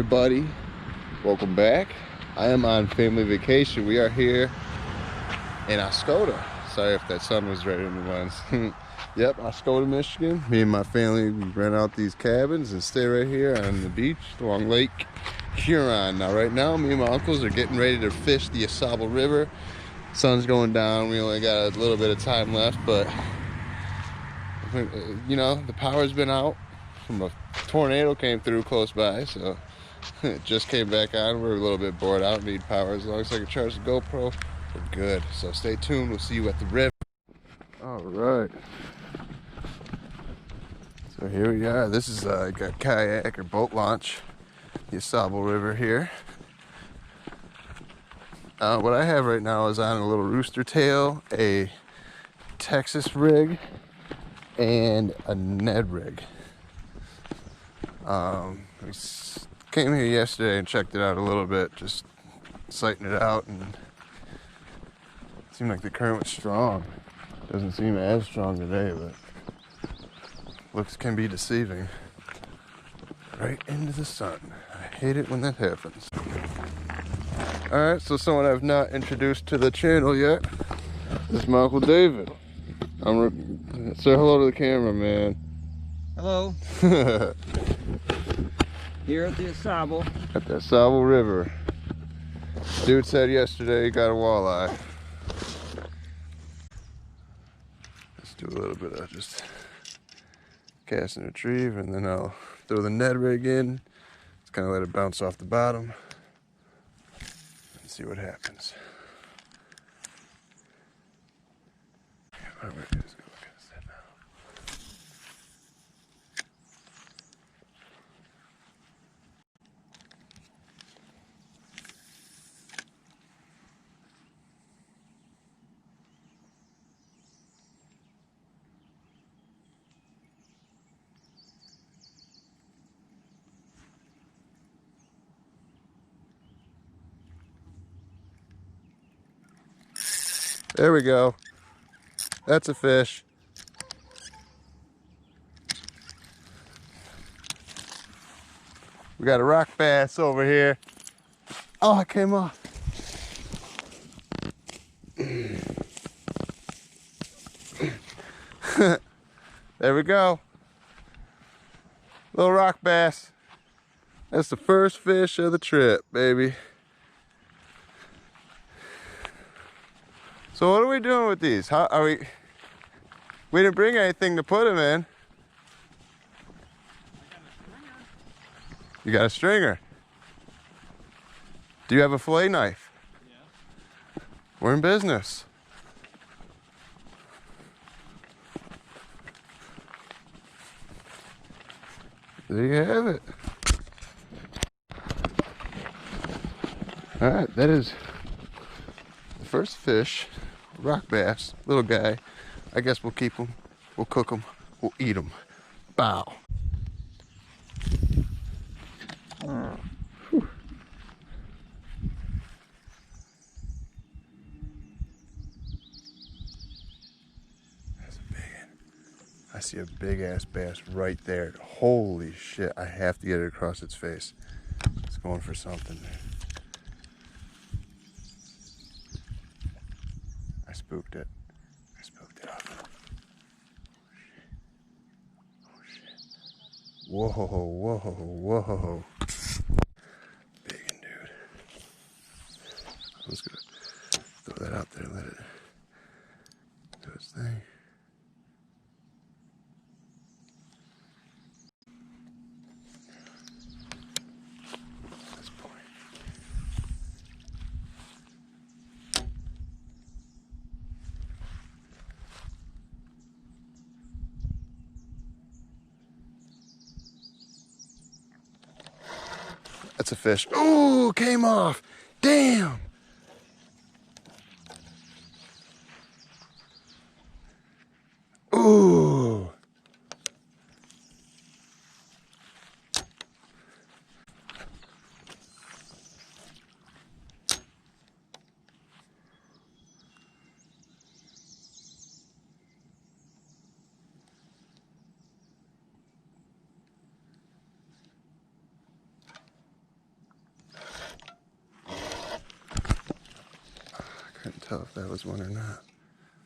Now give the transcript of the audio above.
everybody, welcome back. I am on family vacation. We are here in Oscoda. Sorry if that sun was right in the lens. Yep, Oscoda, Michigan. Me and my family, we rent out these cabins and stay right here on the beach along Lake Huron. Now right now, me and my uncles are getting ready to fish the Ausable River. Sun's going down. We only got a little bit of time left, but you know, the power's been out from a tornado came through close by, so it just came back on. We're a little bit bored out, need power. As long as I can charge the GoPro, we're good. So stay tuned, we'll see you at the river. All right, so here we are. This is like a kayak or boat launch, the Ausable River here. What I have right now is on a little rooster tail, a Texas rig, and a Ned rig. We came here yesterday and checked it out a little bit, just sighting it out, and it seemed like the current was strong. Doesn't seem as strong today, but looks can be deceiving. Right into the sun. I hate it when that happens. Alright, so someone I've not introduced to the channel yet. This is my Uncle David. Say hello to the camera, man. Hello. Here at the Ausable. At the Ausable River. Dude said yesterday he got a walleye. Let's do a little bit of just cast and retrieve, and then I'll throw the Ned rig in. Just kind of let it bounce off the bottom and see what happens. There we go. That's a fish. We got a rock bass over here. Oh, it came off. There we go. Little rock bass. That's the first fish of the trip, baby. So what are we doing with these? How are we? We didn't bring anything to put them in. You got a stringer? Do you have a fillet knife? Yeah. We're in business. There you have it. All right, that is the first fish. Rock bass, little guy. I guess we'll keep him, we'll cook him, we'll eat him. Bow. Whew. That's a big one. I see a big ass bass right there. Holy shit, I have to get it across its face. It's going for something. I spooked it. I spooked it up. Oh shit. Whoa, whoa, whoa. Big one, dude. I'm just gonna throw that out there and let it do its thing. This point. That's a fish. Ooh, came off. Damn. Ooh. tell if that was one or not.